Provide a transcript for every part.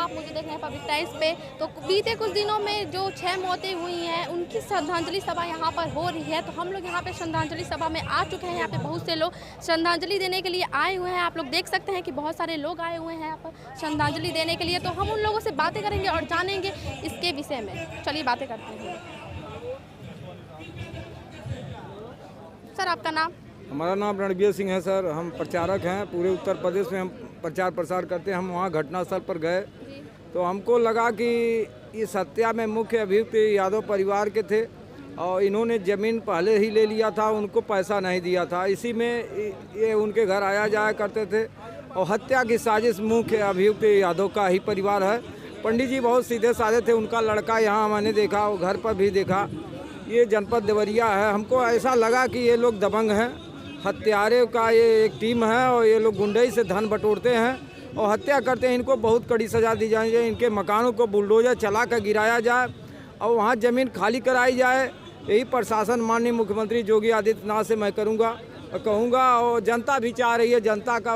आप मुझे देख रहे हैं पब्लिक टाइम्स पे। तो बीते कुछ दिनों में जो 6 मौतें हुई हैं उनकी श्रद्धांजलि सभा यहाँ पर हो रही है। तो हम लोग यहाँ पे श्रद्धांजलि सभा में आ चुके हैं। यहाँ पे बहुत से लोग श्रद्धांजलि देने के लिए आए हुए हैं। आप लोग देख सकते हैं कि बहुत सारे लोग आए हुए हैं यहाँ पर श्रद्धांजलि देने के लिए। तो हम उन लोगों से बातें करेंगे और जानेंगे इसके विषय में। चलिए बातें करते हैं। सर आपका नाम? हमारा नाम रणबीर सिंह है सर। हम प्रचारक हैं, पूरे उत्तर प्रदेश में हम प्रचार प्रसार करते हैं। हम वहाँ घटनास्थल पर गए तो हमको लगा कि इस हत्या में मुख्य अभियुक्त यादव परिवार के थे और इन्होंने ज़मीन पहले ही ले लिया था, उनको पैसा नहीं दिया था। इसी में ये उनके घर आया जाया करते थे और हत्या की साजिश मुख्य अभियुक्त यादव का ही परिवार है। पंडित जी बहुत सीधे साधे थे। उनका लड़का यहाँ मैंने देखा और घर पर भी देखा। ये जनपद देवरिया है। हमको ऐसा लगा कि ये लोग दबंग हैं, हत्यारे का ये एक टीम है और ये लोग गुंडई से धन बटोरते हैं और हत्या करते हैं। इनको बहुत कड़ी सज़ा दी जाए। इनके मकानों को बुलडोजर चला कर गिराया जाए और वहाँ ज़मीन खाली कराई जाए। यही प्रशासन माननीय मुख्यमंत्री योगी आदित्यनाथ से मैं कहूँगा और जनता भी चाह रही है। जनता का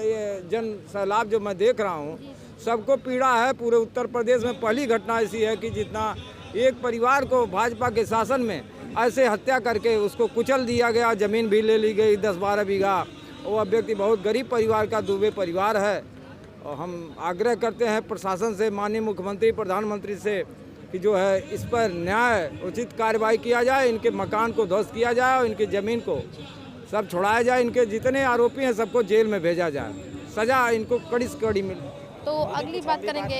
ये जन सैलाब जो मैं देख रहा हूँ, सबको पीड़ा है। पूरे उत्तर प्रदेश में पहली घटना ऐसी है कि जितना एक परिवार को भाजपा के शासन में ऐसे हत्या करके उसको कुचल दिया गया, ज़मीन भी ले ली गई 10-12 बीघा। वो व्यक्ति बहुत गरीब परिवार का दुबे परिवार है और हम आग्रह करते हैं प्रशासन से, माननीय मुख्यमंत्री प्रधानमंत्री से कि जो है इस पर न्याय उचित कार्रवाई किया जाए। इनके मकान को ध्वस्त किया जाए और इनकी ज़मीन को सब छुड़ाया जाए। इनके जितने आरोपी हैं सबको जेल में भेजा जाए, सज़ा इनको कड़ी से कड़ी मिले। तो अगली बात करेंगे।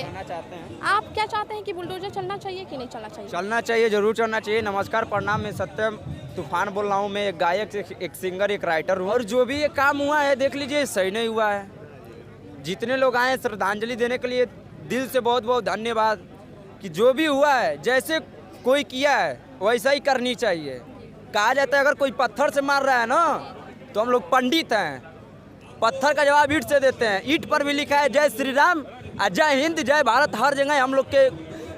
आप क्या चाहते हैं कि बुलडोजर चलना चाहिए कि नहीं चलना चाहिए? चलना चाहिए, जरूर चलना चाहिए। नमस्कार, प्रणाम। मैं सत्यम तूफान बोल रहा हूँ। मैं एक गायक, एक सिंगर, एक राइटर हूँ। और जो भी ये काम हुआ है देख लीजिए, सही नहीं हुआ है। जितने लोग आए श्रद्धांजलि देने के लिए दिल से बहुत बहुत धन्यवाद। कि जो भी हुआ है, जैसे कोई किया है वैसा ही करनी चाहिए। कहा जाता है अगर कोई पत्थर से मार रहा है ना तो हम लोग पंडित हैं, पत्थर का जवाब ईंट से देते हैं। ईंट पर भी लिखा है जय श्री राम, जय हिंद, जय भारत। हर जगह हम लोग के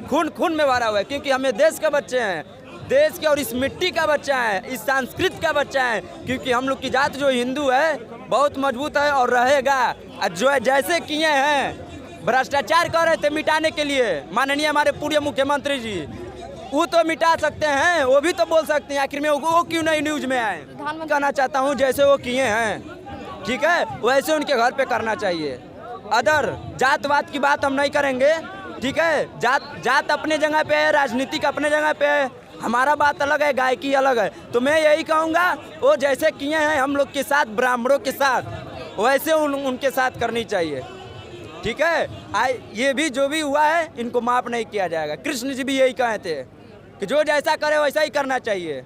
खून में भरा हुआ है, क्योंकि हमें देश के बच्चे हैं, देश के और इस मिट्टी का बच्चा है, इस संस्कृत का बच्चा है। क्योंकि हम लोग की जात जो हिंदू है बहुत मजबूत है और रहेगा। जो जैसे किए हैं भ्रष्टाचार कर रहे थे मिटाने के लिए माननीय हमारे पूर्व मुख्यमंत्री जी, वो तो मिटा सकते हैं, वो भी तो बोल सकते हैं। आखिर में वो क्यों नहीं न्यूज में आए? कहना चाहता हूँ जैसे वो किए हैं, ठीक है, वैसे उनके घर पे करना चाहिए। अदर जातवाद की बात हम नहीं करेंगे, ठीक है। जात अपने जगह पे है, राजनीतिक अपने जगह पे है, हमारा बात अलग है, गायकी अलग है। तो मैं यही कहूँगा वो जैसे किए हैं हम लोग के साथ, ब्राह्मणों के साथ, वैसे उनके साथ करनी चाहिए, ठीक है। ये भी जो भी हुआ है इनको माफ़ नहीं किया जाएगा। कृष्ण जी भी यही कहे थे कि जो जैसा करे वैसा ही करना चाहिए।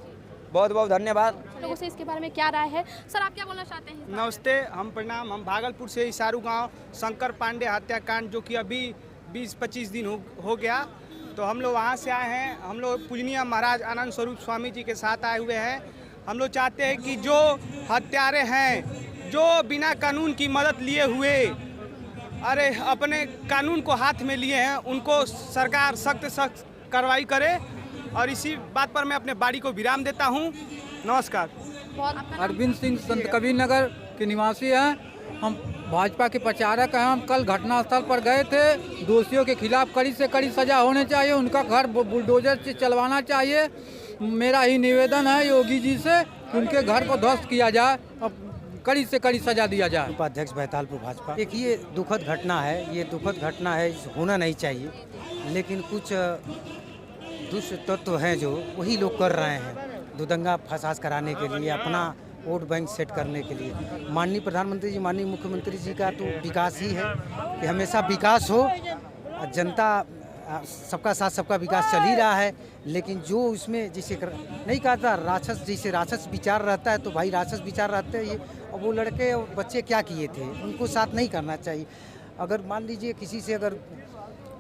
बहुत बहुत धन्यवाद। लोगों से इसके बारे में क्या राय है? सर आप क्या बोलना चाहते हैं? नमस्ते, हम प्रणाम। हम भागलपुर से इसारू गांव शंकर पांडे हत्याकांड जो कि अभी 20-25 दिन हो गया, तो हम लोग वहां से आए हैं। हम लोग पूजनीय महाराज आनंद स्वरूप स्वामी जी के साथ आए हुए हैं। हम लोग चाहते हैं कि जो हत्यारे हैं, जो बिना कानून की मदद लिए हुए अपने कानून को हाथ में लिए हैं, उनको सरकार सख्त कार्रवाई करे। और इसी बात पर मैं अपने बाड़ी को विराम देता हूं। नमस्कार। अरविंद सिंह संत कबीर नगर के निवासी हैं। हम भाजपा के प्रचारक हैं। हम कल घटनास्थल पर गए थे। दोषियों के खिलाफ कड़ी से कड़ी सजा होनी चाहिए। उनका घर बुलडोजर से चलवाना चाहिए। मेरा ही निवेदन है योगी जी से कि उनके घर को ध्वस्त किया जाए और कड़ी से कड़ी सजा दिया जाए। उपाध्यक्ष बैतालपुर भाजपा। एक ये दुखद घटना है, ये दुखद घटना है, होना नहीं चाहिए, लेकिन कुछ दुष्ट तत्व हैं जो वही लोग कर रहे हैं, दुदंगा फसाद कराने के लिए, अपना वोट बैंक सेट करने के लिए। माननीय प्रधानमंत्री जी, माननीय मुख्यमंत्री जी का तो विकास ही है कि हमेशा विकास हो, जनता सबका साथ सबका विकास चल ही रहा है। लेकिन जो उसमें जैसे नहीं कहा था राक्षस, जैसे राक्षस विचार रहता है तो भाई राक्षस विचार रहते हैं ये। और वो लड़के और बच्चे क्या किए थे, उनको साथ नहीं करना चाहिए। अगर मान लीजिए किसी से अगर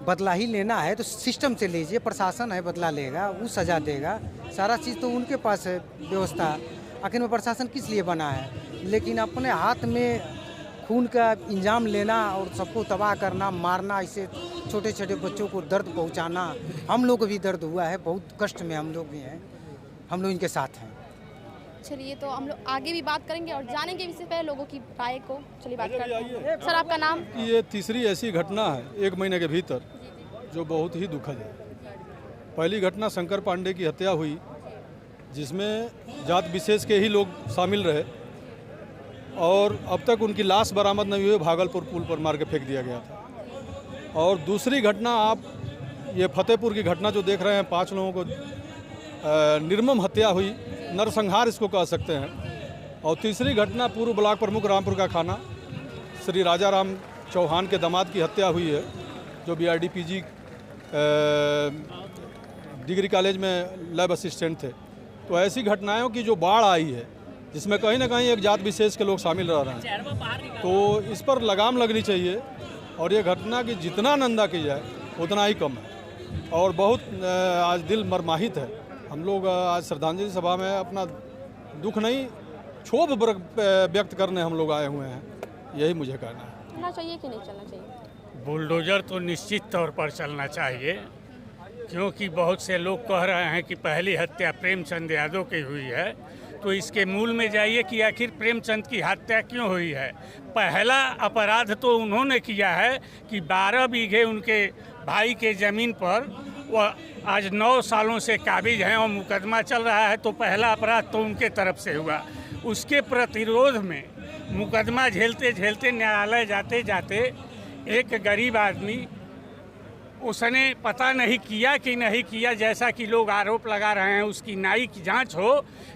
बदला ही लेना है तो सिस्टम से लीजिए, प्रशासन है बदला लेगा, वो सजा देगा, सारा चीज़ तो उनके पास है व्यवस्था। आखिर में प्रशासन किस लिए बना है? लेकिन अपने हाथ में खून का इंजाम लेना और सबको तबाह करना, मारना, इसे छोटे छोटे बच्चों को दर्द पहुंचाना, हम लोग को भी दर्द हुआ है, बहुत कष्ट में हम लोग भी हैं, हम लोग इनके साथ हैं। चलिए तो हम लोग आगे भी बात करेंगे और जानेंगे इससे पहले लोगों की राय को। चलिए बात करते हैं। सर आपका नाम? ये तीसरी ऐसी घटना है 1 महीने के भीतर जो बहुत ही दुखद है। पहली घटना शंकर पांडे की हत्या हुई, जिसमें जात विशेष के ही लोग शामिल रहे और अब तक उनकी लाश बरामद नहीं हुई, भागलपुर पुल पर मार के फेंक दिया गया था। और दूसरी घटना आप ये फतेहपुर की घटना जो देख रहे हैं, 5 लोगों को निर्मम हत्या हुई, नरसंहार इसको कह सकते हैं। और तीसरी घटना पूर्व ब्लॉक प्रमुख रामपुर का खाना श्री राजा राम चौहान के दामाद की हत्या हुई है, जो BRDPG डिग्री कॉलेज में लैब असिस्टेंट थे। तो ऐसी घटनाओं की जो बाढ़ आई है, जिसमें कहीं ना कहीं एक जात विशेष के लोग शामिल रह रहे हैं, तो इस पर लगाम लगनी चाहिए और ये घटना की जितना निंदा की जाए उतना ही कम है। और बहुत आज दिल मर्माहित है। हम लोग आज श्रद्धांजलि सभा में अपना दुख नहीं, क्षोभ व्यक्त करने हम लोग आए हुए हैं। यही मुझे कहना है। चलना चाहिए कि नहीं चलना चाहिए? बुलडोजर तो निश्चित तौर पर चलना चाहिए, क्योंकि बहुत से लोग कह रहे हैं कि पहली हत्या प्रेमचंद यादव की हुई है। तो इसके मूल में जाइए कि आखिर प्रेमचंद की हत्या क्यों हुई है। पहला अपराध तो उन्होंने किया है कि 12 बीघे उनके भाई के ज़मीन पर वह आज 9 सालों से काबिज हैं और मुकदमा चल रहा है। तो पहला अपराध तो उनके तरफ से हुआ। उसके प्रतिरोध में मुकदमा झेलते झेलते न्यायालय जाते जाते एक गरीब आदमी, उसने पता नहीं किया कि नहीं किया, जैसा कि लोग आरोप लगा रहे हैं, उसकी न्यायिक जांच हो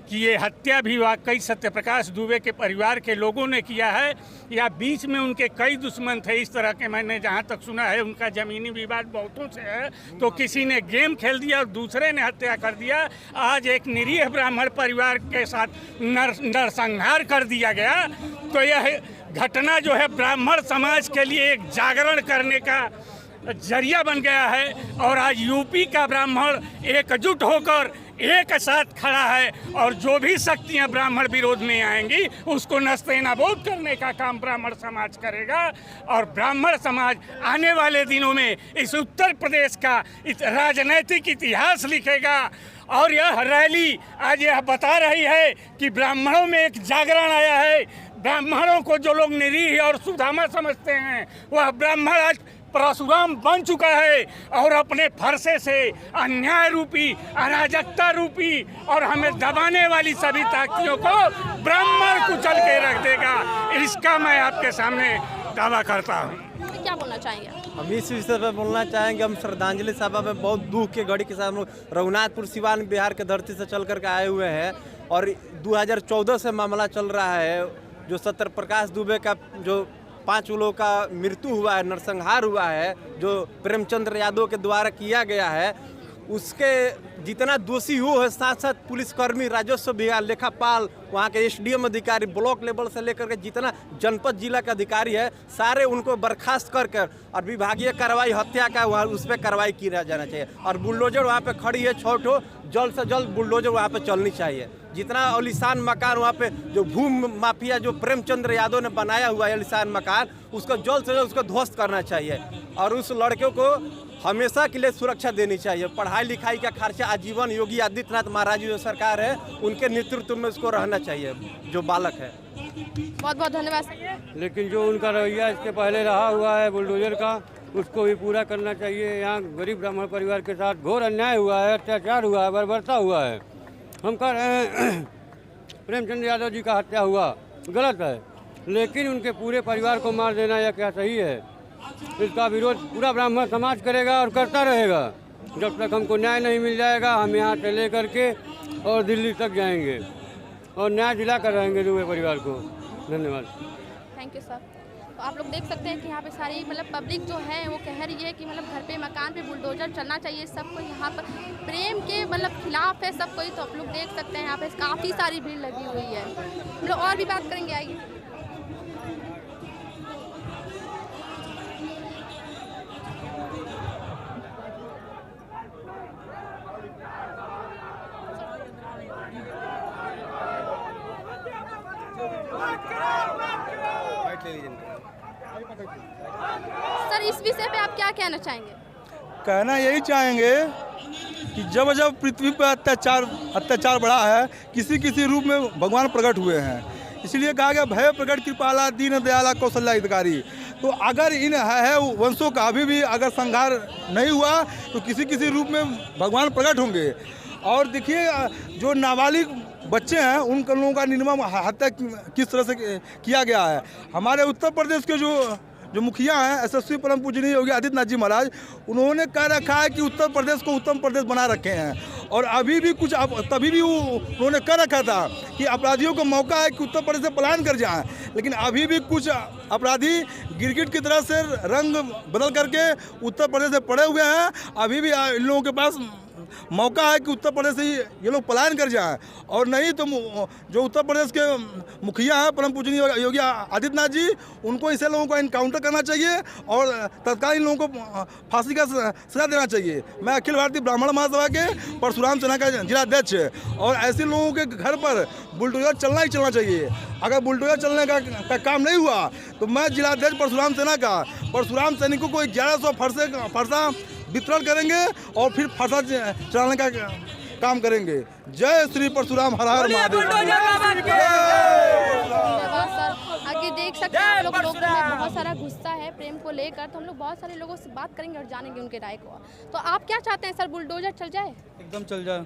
कि ये हत्या भी वाकई सत्यप्रकाश दुबे के परिवार के लोगों ने किया है या बीच में उनके कई दुश्मन थे। इस तरह के मैंने जहां तक सुना है, उनका ज़मीनी विवाद बहुतों से है। तो किसी ने गेम खेल दिया और दूसरे ने हत्या कर दिया। आज एक निरीह ब्राह्मण परिवार के साथ नरसंहार कर दिया गया। तो यह घटना जो है ब्राह्मण समाज के लिए एक जागरण करने का जरिया बन गया है। और आज यूपी का ब्राह्मण एकजुट होकर एक साथ खड़ा है और जो भी शक्तियां ब्राह्मण विरोध में आएंगी उसको नस्तेनाबूद करने का काम ब्राह्मण समाज करेगा। और ब्राह्मण समाज आने वाले दिनों में इस उत्तर प्रदेश का राजनैतिक इतिहास लिखेगा। और यह रैली आज यह बता रही है कि ब्राह्मणों में एक जागरण आया है। ब्राह्मणों को जो लोग निरीह और सुदामा समझते हैं, वह ब्राह्मण आज परशुराम बन चुका है और अपने फरसे से अन्याय रूपी, अराजकता रूपी और हमें दबाने वाली सभी ताकतों को ब्राह्मण कुचल के रख देगा। इसका मैं आपके सामने दावा करता हूँ। क्या बोलना चाहेंगे? हम इस विषय पर बोलना चाहेंगे। हम श्रद्धांजलि सभा में बहुत दुख के घड़ी के साथ हम रघुनाथपुर सिवान बिहार के धरती से चल करके आए हुए हैं और 2014 से मामला चल रहा है। जो सत्यप्रकाश दुबे का जो 5 लोगों का मृत्यु हुआ है, नरसंहार हुआ है, जो प्रेमचंद यादव के द्वारा किया गया है, उसके जितना दोषी हो है, साथ साथ पुलिसकर्मी, राजस्व विभाग, लेखापाल, वहाँ के SDM अधिकारी, ब्लॉक लेवल से लेकर के जितना जनपद जिला का अधिकारी है, सारे उनको बर्खास्त कर कर और विभागीय कार्रवाई हत्या का वहाँ उस पर कार्रवाई किया जाना चाहिए। और बुलडोजर वहाँ पे खड़ी है 6 ठो, जल्द से जल्द बुलडोजर वहाँ पे चलनी चाहिए। जितना आलीशान मकान वहाँ पे जो भूमि माफिया जो प्रेमचंद्र यादव ने बनाया हुआ है आलीशान मकान, उसको जल्द से जल्द उसको ध्वस्त करना चाहिए और उस लड़के को हमेशा के लिए सुरक्षा देनी चाहिए। पढ़ाई लिखाई का खर्चा आजीवन योगी आदित्यनाथ महाराज जो सरकार है, उनके नेतृत्व में उसको रहना चाहिए जो बालक है। बहुत बहुत धन्यवाद। लेकिन जो उनका रवैया इसके पहले रहा हुआ है बुलडोजर का, उसको भी पूरा करना चाहिए। यहाँ गरीब ब्राह्मण परिवार के साथ घोर अन्याय हुआ है, अत्याचार हुआ है, बर्बरता हुआ है। हम कह रहे हैं प्रेमचंद यादव जी का हत्या हुआ गलत है, लेकिन उनके पूरे परिवार को मार देना यह क्या सही है? इसका विरोध पूरा ब्राह्मण समाज करेगा और करता रहेगा जब तक हमको न्याय नहीं मिल जाएगा। हम यहाँ से ले करके और दिल्ली तक जाएंगे और न्याय दिला कर रहेंगे दुबे परिवार को। धन्यवाद। Thank you sir. तो आप लोग देख सकते हैं कि यहाँ पे सारी पब्लिक जो है वो कह रही है कि घर पे मकान पे बुलडोजर चलना चाहिए। सबको यहाँ पर प्रेम के खिलाफ है सब कोई। तो आप लोग देख सकते हैं यहाँ पे काफ़ी सारी भीड़ लगी हुई है। हम लोग और भी बात करेंगे, आइए। सर, इस विषय पे आप क्या कहना चाहेंगे? कहना यही चाहेंगे कि जब जब पृथ्वी पर अत्याचार बढ़ा है, किसी किसी रूप में भगवान प्रकट हुए हैं। इसलिए कहा गया भय प्रकट कृपाला दीन दयाला कौशल्या हितकारी। तो अगर इन है वंशों का अभी भी अगर संहार नहीं हुआ तो किसी किसी रूप में भगवान प्रकट होंगे। और देखिए जो नाबालिग बच्चे हैं उन लोगों का निर्मम हत्या किस तरह से किया गया है। हमारे उत्तर प्रदेश के जो मुखिया हैं यशस्वी परम पूजनीय योगी आदित्यनाथ जी महाराज, उन्होंने कह रखा है कि उत्तर प्रदेश को उत्तम प्रदेश बना रखे हैं। और अभी भी कुछ तभी भी उन्होंने कह रखा था कि अपराधियों को मौका है कि उत्तर प्रदेश से पलायन कर जाएं, लेकिन अभी भी कुछ अपराधी गिरगिट की तरह से रंग बदल करके उत्तर प्रदेश में पड़े हुए हैं। अभी भी इन लोगों के पास मौका है कि उत्तर प्रदेश से ये लोग पलायन कर जाएं, और नहीं तो जो उत्तर प्रदेश के मुखिया हैं परम पूजनीय योगी आदित्यनाथ जी, उनको ऐसे लोगों को इनकाउंटर करना चाहिए और तत्काल इन लोगों को फांसी का सजा देना चाहिए। मैं अखिल भारतीय ब्राह्मण महासभा के परशुराम सेना का जिलाध्यक्ष है, और ऐसे लोगों के घर पर बुलडोजर चलना ही चलना चाहिए। अगर बुलडोजर चलने का काम नहीं हुआ तो मैं जिलाध्यक्ष परशुराम सेना का परशुराम सैनिकों को 1100 फरसा वितरण करेंगे और फिर फरसा चलाने का काम करेंगे। जय श्री परशुराम, हर हर महादेव। आगे देख सकते हैं आप लोगों में बहुत सारा गुस्सा है प्रेम को लेकर, तो हम लोग बहुत सारे लोगों से बात करेंगे और जानेंगे उनके राय को। तो आप क्या चाहते हैं सर, बुलडोजर चल जाए? एकदम चल जाए,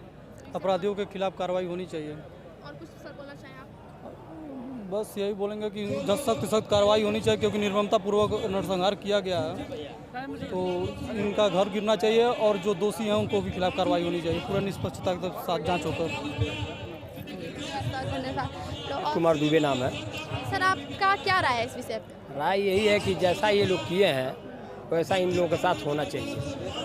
अपराधियों के खिलाफ कार्रवाई होनी चाहिए। और कुछ सर बोलना चाहें आप? बस यही बोलेंगे कि सख्त कार्रवाई होनी चाहिए, क्योंकि निर्ममता पूर्वक नरसंहार किया गया है। तो इनका घर गिरना चाहिए और जो दोषी हैं उनको भी खिलाफ कार्रवाई होनी चाहिए, पूरा निष्पक्षता के साथ जांच होकर। धन्यवाद। कुमार दुबे नाम है सर, आपका क्या राय है इस विषय पे? राय यही है कि जैसा ये लोग किए हैं वैसा इन लोगों के साथ होना चाहिए।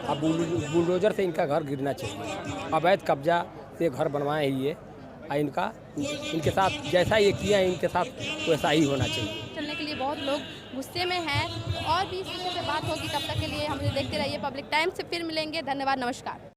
अब बुलडोजर से इनका घर गिरना चाहिए। अवैध कब्जा से घर बनवाए ही ये, इनके साथ जैसा ये किया है इनके साथ वैसा ही होना चाहिए। चलने के लिए बहुत लोग गुस्से में हैं, तो और भी इस विषय पे बात होगी। तब तक के लिए हम देखते रहिए पब्लिक टाइम्स से, फिर मिलेंगे। धन्यवाद, नमस्कार।